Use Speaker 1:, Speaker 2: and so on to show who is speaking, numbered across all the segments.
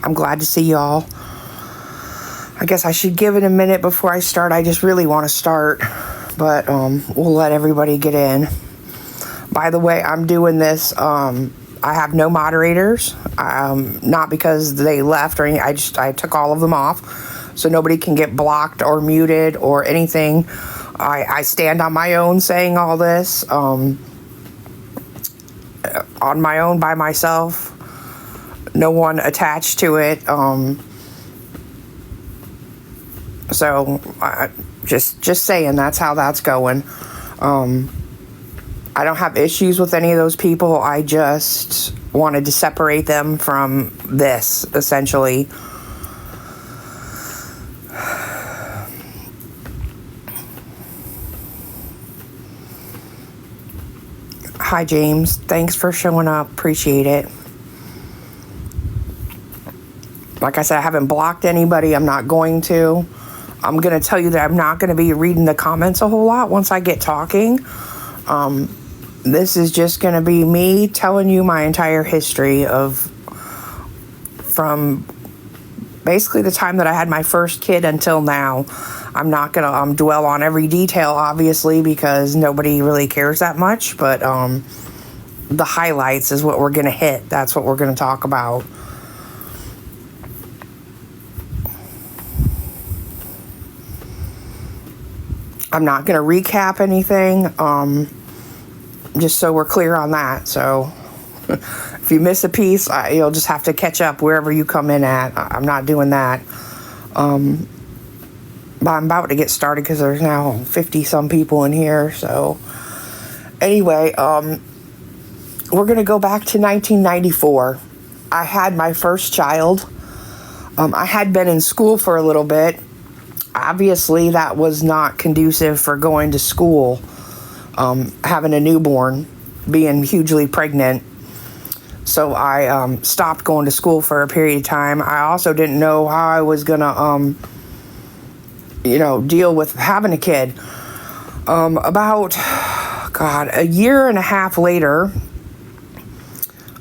Speaker 1: I'm glad to see y'all. I guess I should give it a minute before I start. I just really want to start, but we'll let everybody get in. By the way, I'm doing this. I have no moderators, not because they left or anything. I took all of them off, so nobody can get blocked or muted or anything. I stand on my own saying all this, on my own by myself. No one attached to it. So just saying, that's how that's going. I don't have issues with any of those people. I just wanted to separate them from this, essentially. Hi, James. Thanks for showing up. Appreciate it. Like I said, I haven't blocked anybody. I'm not going to. I'm going to tell you that I'm not going to be reading the comments a whole lot once I get talking. This is just going to be me telling you my entire history from basically the time that I had my first kid until now. I'm not going to dwell on every detail, obviously, because nobody really cares that much. But the highlights is what we're going to hit. That's what we're going to talk about. I'm not going to recap anything, just so we're clear on that. So if you miss a piece, you'll just have to catch up wherever you come in at. I'm not doing that. But I'm about to get started because there's now 50-some people in here. So anyway, we're going to go back to 1994. I had my first child. I had been in school for a little bit. Obviously, that was not conducive for going to school, having a newborn, being hugely pregnant. So I stopped going to school for a period of time. I also didn't know how I was going to, deal with having a kid. About a year and a half later,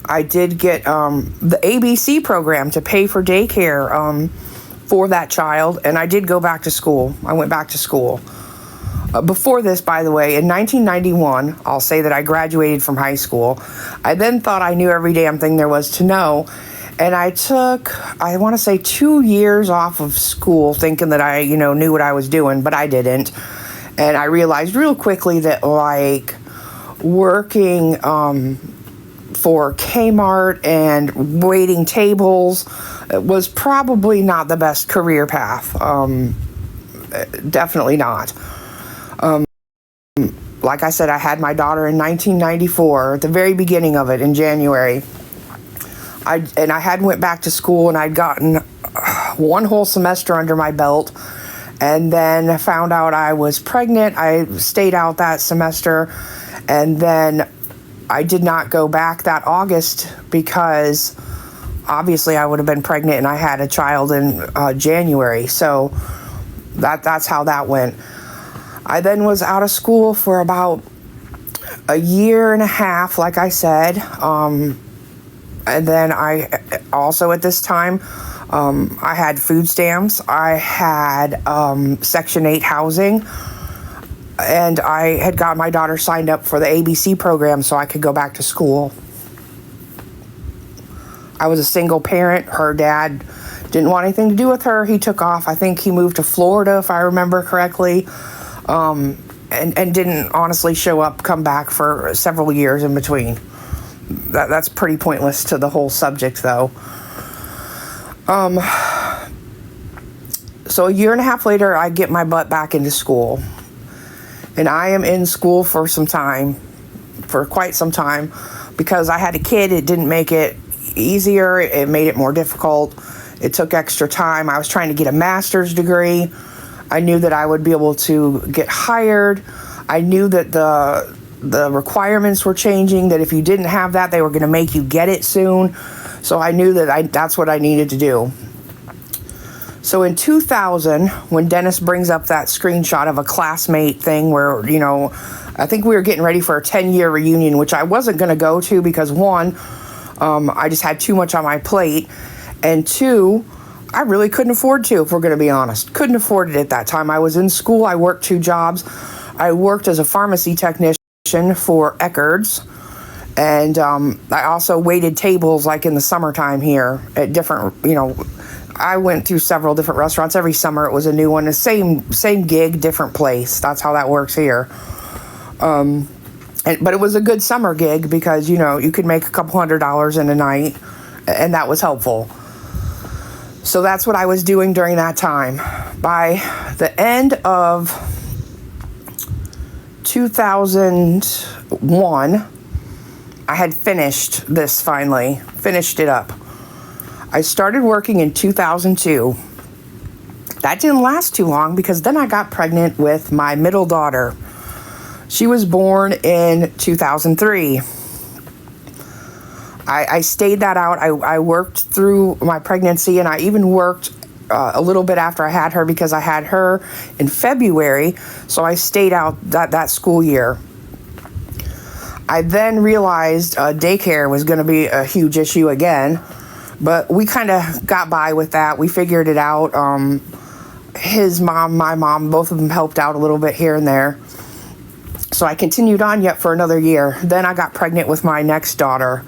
Speaker 1: I did get the ABC program to pay for daycare for that child, and I did go back to school. I went back to school. Before this, by the way, in 1991, I'll say that I graduated from high school. I then thought I knew every damn thing there was to know, and I took, I want to say, 2 years off of school thinking that I, knew what I was doing, but I didn't. And I realized real quickly that, working for Kmart and waiting tables was probably not the best career path. Definitely not. Like I said, I had my daughter in 1994, at the very beginning of it, in January. I had went back to school, and I'd gotten one whole semester under my belt, and then found out I was pregnant. I stayed out that semester, and then I did not go back that August because obviously I would have been pregnant, and I had a child in January. So that's how that went. I then was out of school for about a year and a half, like I said. And then I also, at this time, I had food stamps. I had Section 8 housing. And I had got my daughter signed up for the ABC program so I could go back to school. I was a single parent. Her dad didn't want anything to do with her. He took off. I think he moved to Florida, if I remember correctly, and didn't honestly come back for several years in between. That's pretty pointless to the whole subject, though. So a year and a half later, I get my butt back into school. And I am in school for quite some time, because I had a kid. It didn't make it easier. It made it more difficult. It took extra time. I was trying to get a master's degree. I knew that I would be able to get hired. I knew that the requirements were changing, that if you didn't have that, they were going to make you get it soon. So I knew that that's what I needed to do. So in 2000, when Dennis brings up that screenshot of a classmate thing where, I think we were getting ready for a 10-year reunion, which I wasn't going to go to because, one, I just had too much on my plate. And two, I really couldn't afford to, if we're going to be honest. Couldn't afford it at that time. I was in school. I worked 2 jobs. I worked as a pharmacy technician for Eckerd's. And I also waited tables like in the summertime here at different, I went through several different restaurants. Every summer it was a new one. The same gig, different place. That's how that works here. But it was a good summer gig because, you could make a couple $100 in a night, and that was helpful. So that's what I was doing during that time. By the end of 2001, I had finished this finally, finished it up. I started working in 2002. That didn't last too long because then I got pregnant with my middle daughter. She was born in 2003. I stayed that out. I worked through my pregnancy, and I even worked a little bit after I had her because I had her in February, so I stayed out that school year. I then realized daycare was going to be a huge issue again, but we kind of got by with that. We figured it out. His mom, my mom, both of them helped out a little bit here and there. So I continued on yet for another year. Then I got pregnant with my next daughter.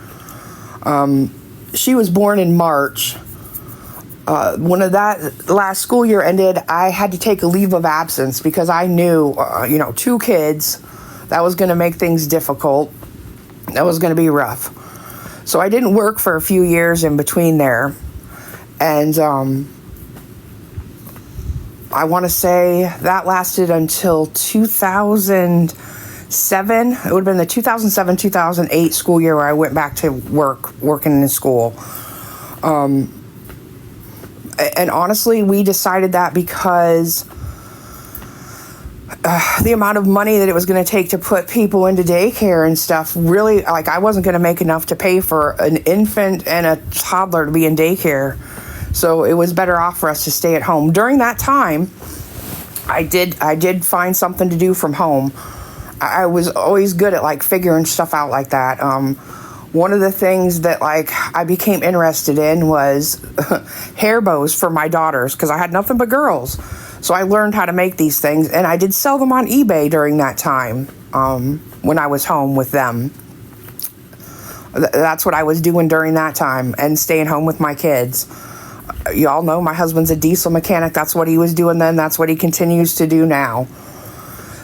Speaker 1: She was born in March. When that last school year ended, I had to take a leave of absence because I knew, 2 kids, that was going to make things difficult. That was going to be rough. So I didn't work for a few years in between there. And I want to say that lasted until 2007. It would have been the 2007-2008 school year where I went back to working in school. And honestly, we decided that because the amount of money that it was going to take to put people into daycare and stuff, really, I wasn't going to make enough to pay for an infant and a toddler to be in daycare. So it was better off for us to stay at home. During that time, I did find something to do from home. I was always good at figuring stuff out like that. One of the things that I became interested in was hair bows for my daughters because I had nothing but girls. So I learned how to make these things, and I did sell them on eBay during that time when I was home with them. That's what I was doing during that time, and staying home with my kids. Y'all know my husband's a diesel mechanic. That's what he was doing then. That's what he continues to do now.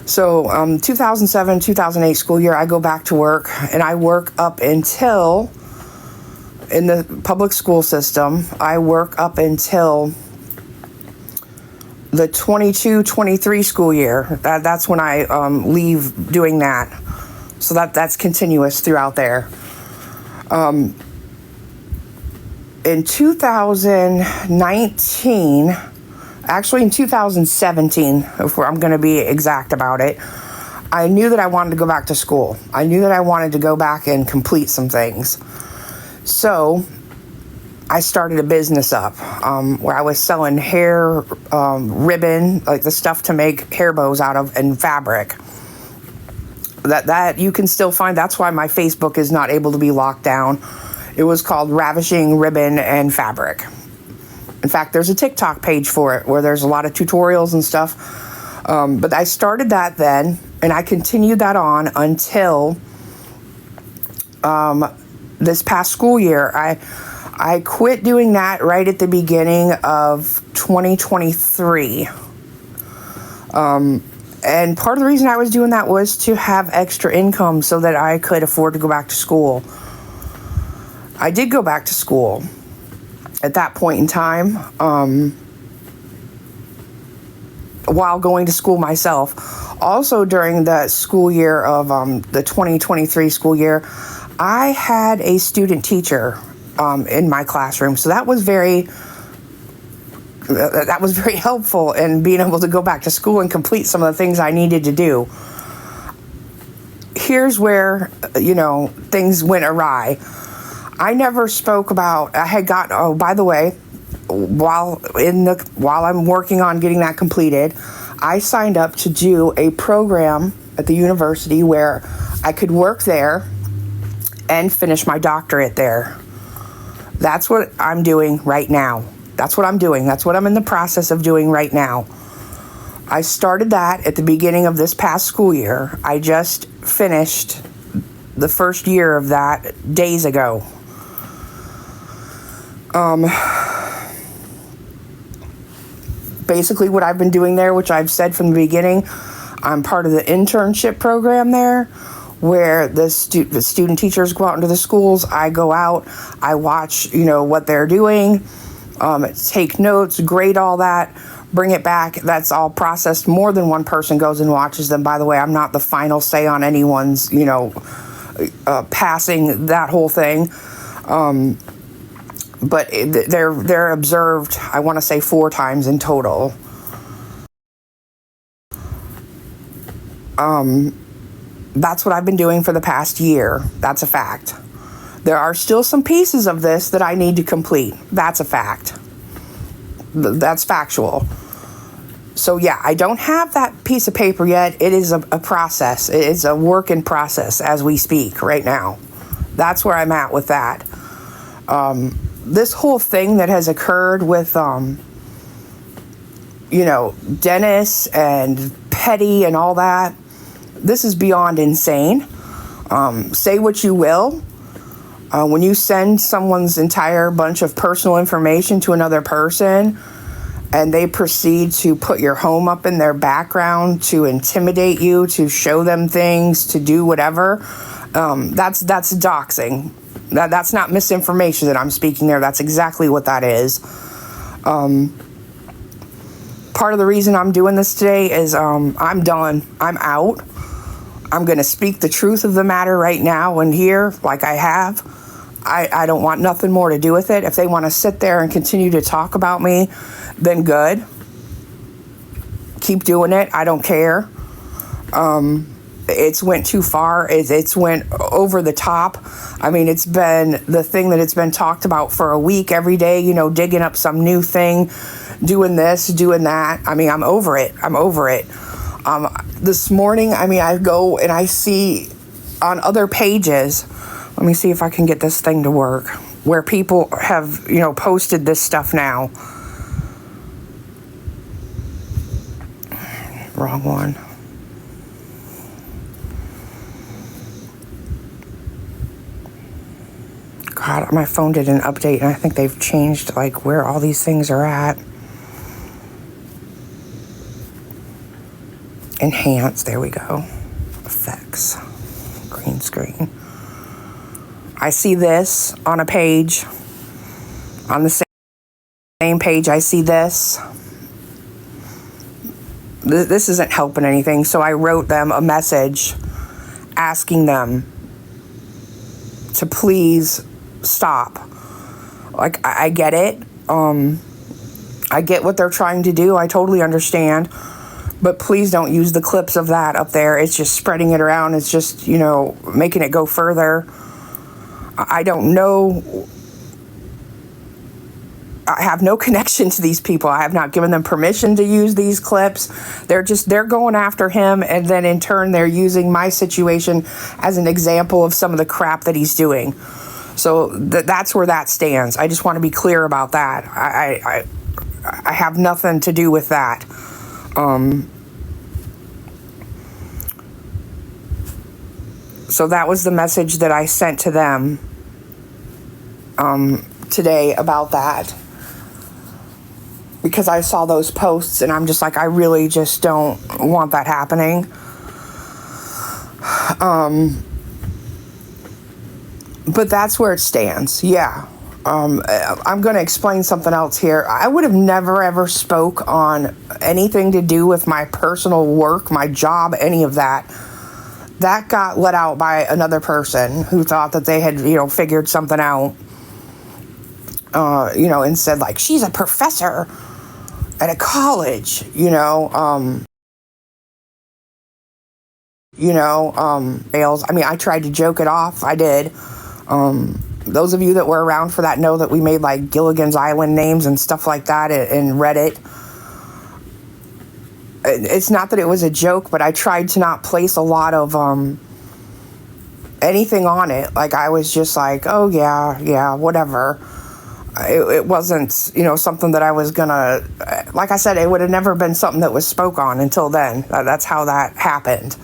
Speaker 1: So 2007-2008 school year, I go back to work, and I work up until, in the public school system, I work up until the 22-23 school year. That's when I leave doing that. So that's continuous throughout there. In 2019, actually in 2017, if I'm going to be exact about it, I knew that I wanted to go back to school. I knew that I wanted to go back and complete some things. So I started a business up where I was selling hair ribbon, like the stuff to make hair bows out of, and fabric. That you can still find. That's why my Facebook is not able to be locked down. It was called Ravishing Ribbon and Fabric. In fact, there's a TikTok page for it where there's a lot of tutorials and stuff. But I started that then, and I continued that on until this past school year. I quit doing that right at the beginning of 2023. And part of the reason I was doing that was to have extra income so that I could afford to go back to school. I did go back to school at that point in time, while going to school myself. Also during the school year of the 2023 school year, I had a student teacher in my classroom. So that was very helpful in being able to go back to school and complete some of the things I needed to do. Here's where, things went awry. I never spoke about, by the way, while I'm working on getting that completed, I signed up to do a program at the university where I could work there and finish my doctorate there. That's what I'm doing right now. That's what I'm doing. That's what I'm in the process of doing right now. I started that at the beginning of this past school year. I just finished the first year of that days ago. Basically what I've been doing there, which I've said from the beginning, I'm part of the internship program there, where the student teachers go out into the schools. I go out, I watch, what they're doing, take notes, grade all that, bring it back. That's all processed. More than one person goes and watches them. By the way, I'm not the final say on anyone's, passing that whole thing. But they're observed, I want to say 4 times in total. That's what I've been doing for the past year. That's a fact. There are still some pieces of this that I need to complete. That's a fact. That's factual. So yeah, I don't have that piece of paper yet. It is a process. It is a work in process as we speak right now. That's where I'm at with that. This whole thing that has occurred with, Dennis and Petty and all that, this is beyond insane. Say what you will. When you send someone's entire bunch of personal information to another person and they proceed to put your home up in their background, to intimidate you, to show them things, to do whatever, that's doxing. That's not misinformation that I'm speaking there. That's exactly what that is. Part of the reason I'm doing this today is I'm done. I'm out. I'm going to speak the truth of the matter right now and here, like I have. I don't want nothing more to do with it. If they want to sit there and continue to talk about me, then good. Keep doing it. I don't care. It's went too far. It's went over the top. I mean, it's been the thing that it's been talked about for a week every day, digging up some new thing, doing this, doing that. I mean, I'm over it. This morning, I go and I see on other pages, let me see if I can get this thing to work, where people have, posted this stuff now. Wrong one. God, my phone did an update, and I think they've changed, where all these things are at. Enhance, there we go. Effects, green screen. I see this on a page, on the same page I see this. This isn't helping anything, so I wrote them a message asking them to please stop. I get it. I get what they're trying to do. I totally understand. But please don't use the clips of that up there. It's just spreading it around. It's just, making it go further. I don't know. I have no connection to these people. I have not given them permission to use these clips. They're going after him, and then in turn they're using my situation as an example of some of the crap that he's doing. So that's where that stands. I just want to be clear about that. I have nothing to do with that. So that was the message that I sent to them today about that. Because I saw those posts and I'm just like, I really just don't want that happening. But that's where it stands. Yeah. I'm going to explain something else here. I would have never ever spoke on anything to do with my personal work, my job, any of that. That got let out by another person who thought that they had, figured something out, and said she's a professor at a college, fails. I tried to joke it off. I did. Those of you that were around for that know that we made Gilligan's Island names and stuff like that in Reddit. It's not that it was a joke, but I tried to not place a lot of anything on it. I was just oh yeah, whatever. it wasn't, something that I was gonna, like I said, it would have never been something that was spoke on until then. That's how that happened.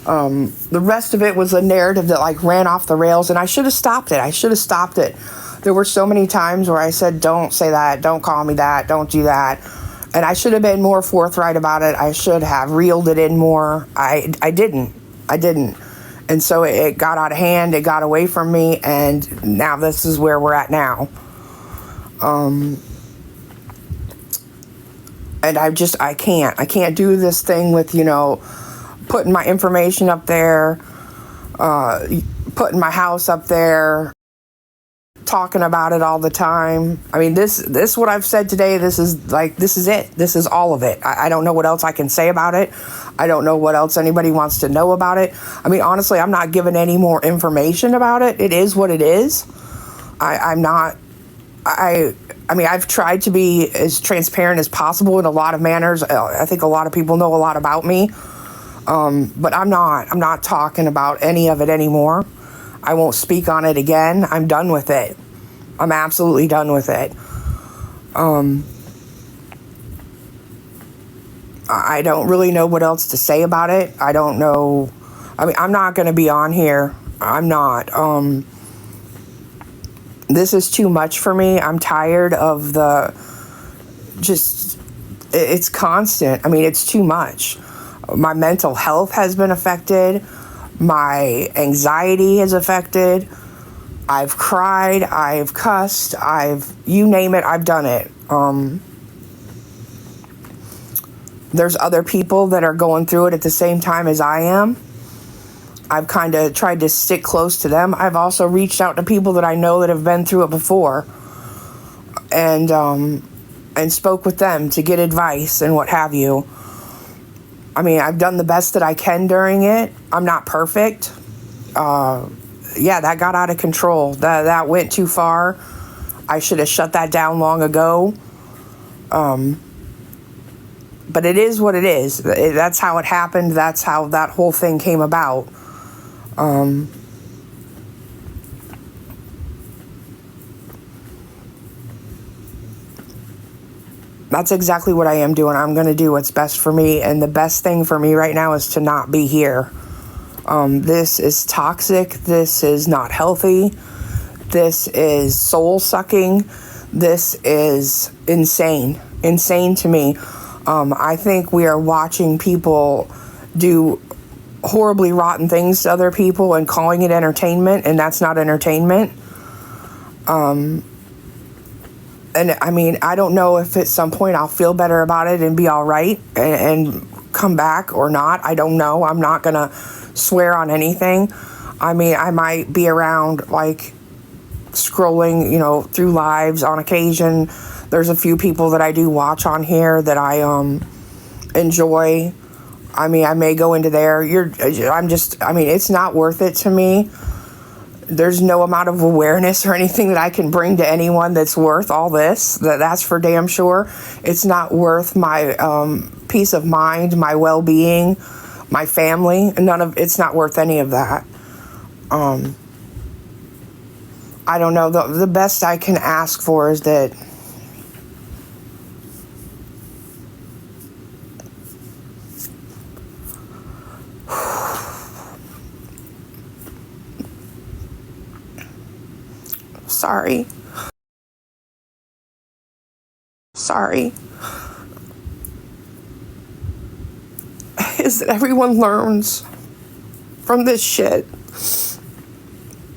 Speaker 1: The rest of it was a narrative that like ran off the rails, and I should have stopped it. There were so many times where I said, don't say that, don't call me that, don't do that. And I should have been more forthright about it. I should have reeled it in more. I didn't. And so it got out of hand, it got away from me, and now this is where we're at now. And I can't do this thing with, putting my information up there, putting my house up there, talking about it all the time. I mean, this what I've said today, this is it. This is all of it. I don't know what else I can say about it. I don't know what else anybody wants to know about it. I mean, honestly, I'm not giving any more information about it. It is what it is. I mean, I've tried to be as transparent as possible in a lot of manners. I think a lot of people know a lot about me. But I'm not talking about any of it anymore. I won't speak on it again. I'm done with it. I'm absolutely done with it. I don't really know what else to say about it. I don't know. I mean, I'm not going to be on here. I'm not. This is too much for me. I'm tired of it's constant. I mean, it's too much. My mental health has been affected. My anxiety is affected. I've cried. I've cussed. You name it, I've done it. There's other people that are going through it at the same time as I am. I've kind of tried to stick close to them. I've also reached out to people that I know that have been through it before, and spoke with them to get advice and what have you. I mean, I've done the best that I can during it. I'm not perfect. That got out of control. That went too far. I should have shut that down long ago. But it is what it is. That's how it happened. That's how that whole thing came about. That's exactly what I am doing. I'm going to do what's best for me. And the best thing for me right now is to not be here. This is toxic. This is not healthy. This is soul sucking. This is insane. Insane to me. I think we are watching people do horribly rotten things to other people and calling it entertainment, and that's not entertainment. And I mean, I don't know if at some point I'll feel better about it and be all right and come back or not. I don't know. I'm not going to swear on anything. I mean, I might be around like scrolling, through lives on occasion. There's a few people that I do watch on here that I enjoy. I mean, I may go into there. It's not worth it to me. There's no amount of awareness or anything that I can bring to anyone that's worth all this. That's for damn sure. It's not worth my peace of mind, my well-being, my family. It's not worth any of that. I don't know. The best I can ask for is that sorry, is that everyone learns from this shit.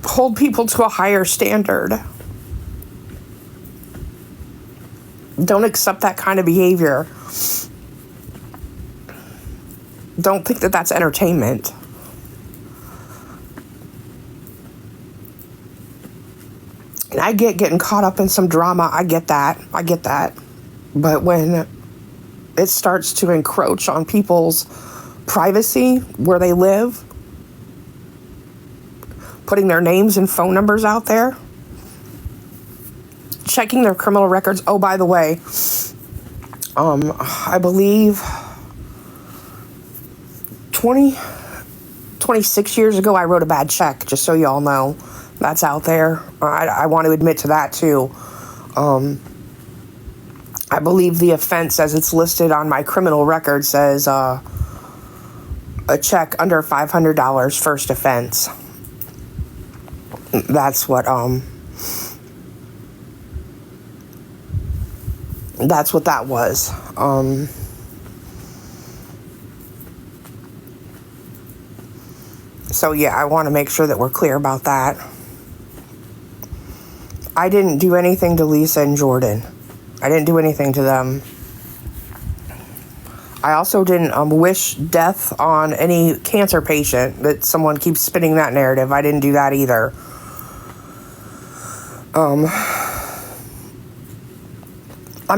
Speaker 1: Hold people to a higher standard. Don't accept that kind of behavior. Don't think that that's entertainment. And I get getting caught up in some drama. I get that. But when it starts to encroach on people's privacy, where they live, putting their names and phone numbers out there, checking their criminal records. Oh, by the way, I believe 26 years ago, I wrote a bad check, just so y'all know. That's out there. I want to admit to that, too. I believe the offense as it's listed on my criminal record says a check under $500 first offense. That's what that was. So yeah, I want to make sure that we're clear about that. I didn't do anything to Lisa and Jordan. I didn't do anything to them. I also didn't wish death on any cancer patient. That someone keeps spinning that narrative. I didn't do that either. I'm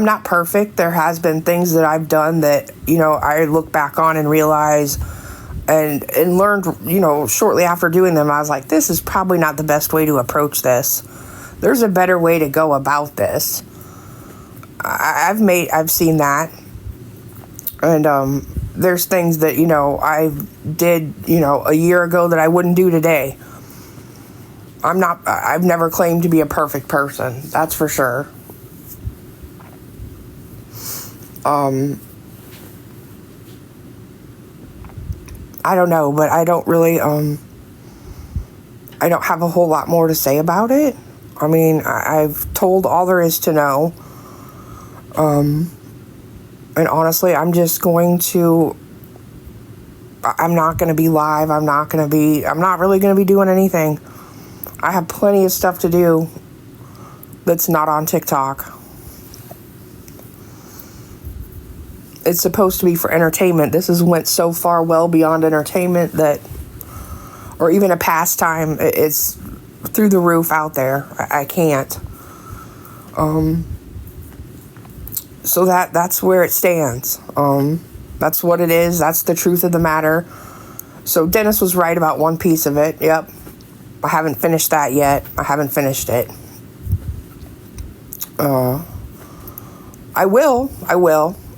Speaker 1: not perfect. There has been things that I've done that, I look back on and realize and learned, shortly after doing them, I was like, this is probably not the best way to approach this. There's a better way to go about this. I've seen that. And there's things that, I did, a year ago that I wouldn't do today. I've never claimed to be a perfect person. That's for sure. I don't know, but I don't really, I don't have a whole lot more to say about it. I mean, I've told all there is to know. And honestly, I'm not going to be live. I'm not really going to be doing anything. I have plenty of stuff to do that's not on TikTok. It's supposed to be for entertainment. This has went so far well beyond entertainment or even a pastime. It's through the roof out there. I can't. So that's where it stands. That's what it is. That's the truth of the matter. So Dennis was right about one piece of it. Yep. I haven't finished that yet. I haven't finished it. I will.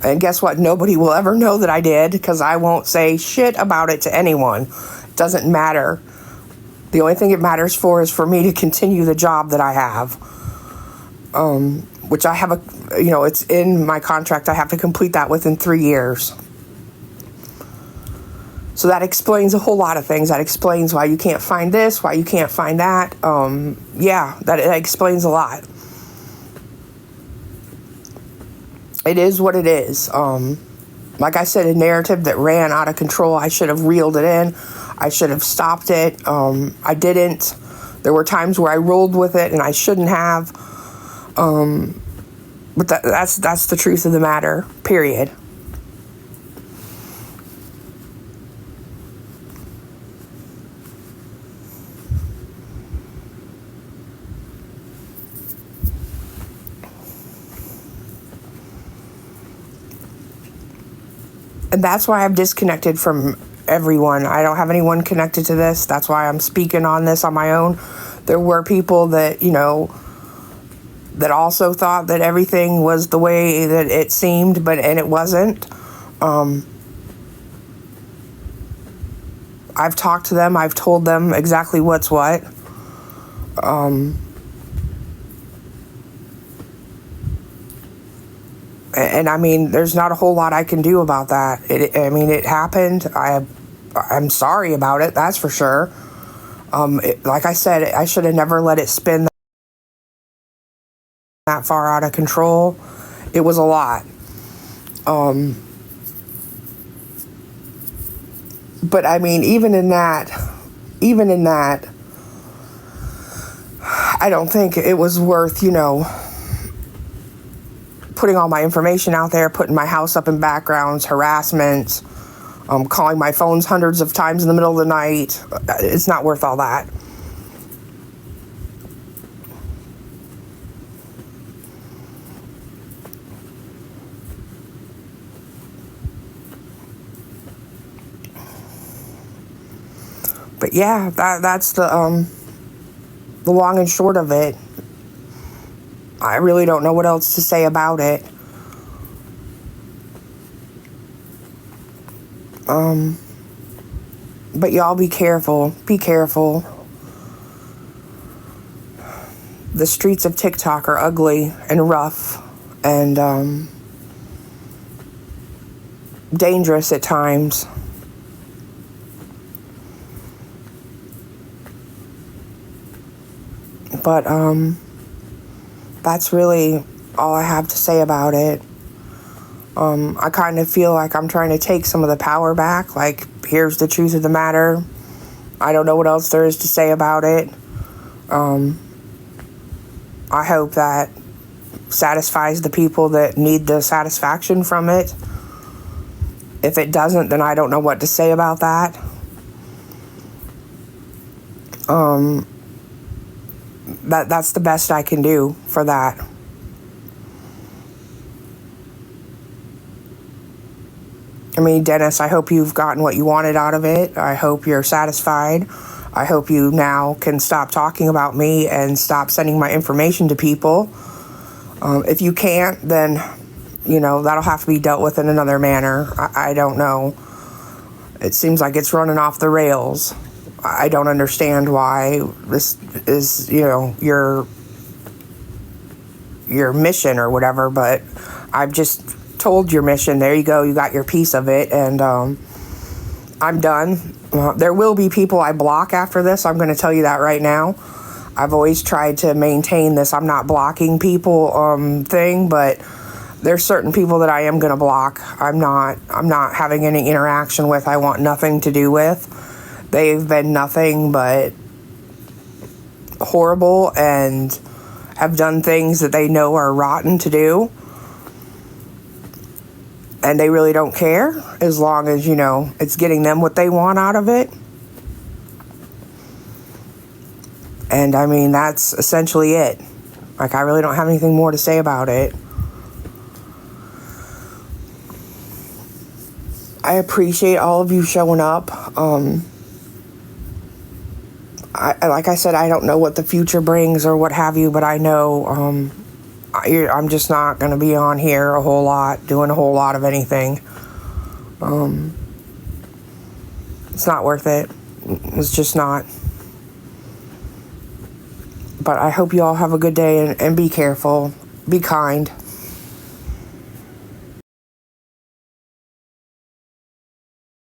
Speaker 1: And guess what? Nobody will ever know that I did, because I won't say shit about it to anyone. It doesn't matter. The only thing it matters for is for me to continue the job that I have. Which I have it's in my contract. I have to complete that within 3 years. So that explains a whole lot of things. That explains why you can't find this, why you can't find that. That explains a lot. It is what it is. Like I said, a narrative that ran out of control. I should have reeled it in. I should have stopped it. I didn't. There were times where I rolled with it and I shouldn't have. But that's the truth of the matter, period. And that's why I've disconnected from everyone. I don't have anyone connected to this. That's why I'm speaking on this on my own. There were people that, that also thought that everything was the way that it seemed, and it wasn't. I've talked to them. I've told them exactly what's what. And I mean, there's not a whole lot I can do about that. It happened. I'm sorry about it. That's for sure. Like I said, I should have never let it spin that far out of control. It was a lot. But I mean, even in that, I don't think it was worth, putting all my information out there, putting my house up in backgrounds, harassment, calling my phones hundreds of times in the middle of the night. It's not worth all that. But yeah, that's the long and short of it. I really don't know what else to say about it. But y'all be careful. Be careful. the streets of TikTok are ugly and rough and dangerous at times. But that's really all I have to say about it. I kind of feel like I'm trying to take some of the power back. Like, here's the truth of the matter. I don't know what else there is to say about it. I hope that satisfies the people that need the satisfaction from it. If it doesn't, then I don't know what to say about that. That's the best I can do for that. I mean, Dennis, I hope you've gotten what you wanted out of it. I hope you're satisfied. I hope you now can stop talking about me and stop sending my information to people. If you can't, then, that'll have to be dealt with in another manner. I don't know. It seems like it's running off the rails. I don't understand why this is, your mission or whatever, but I've just told your mission. There you go. You got your piece of it, and I'm done. There will be people I block after this. I'm going to tell you that right now. I've always tried to maintain this I'm not blocking people thing, but there's certain people that I am going to block. I'm not having any interaction with. I want nothing to do with. They've been nothing but horrible and have done things that they know are rotten to do. And they really don't care as long as, it's getting them what they want out of it. And I mean, that's essentially it. Like, I really don't have anything more to say about it. I appreciate all of you showing up. Like I said, I don't know what the future brings or what have you, but I know I'm just not going to be on here a whole lot, doing a whole lot of anything. It's not worth it. It's just not. But I hope you all have a good day and be careful. Be kind.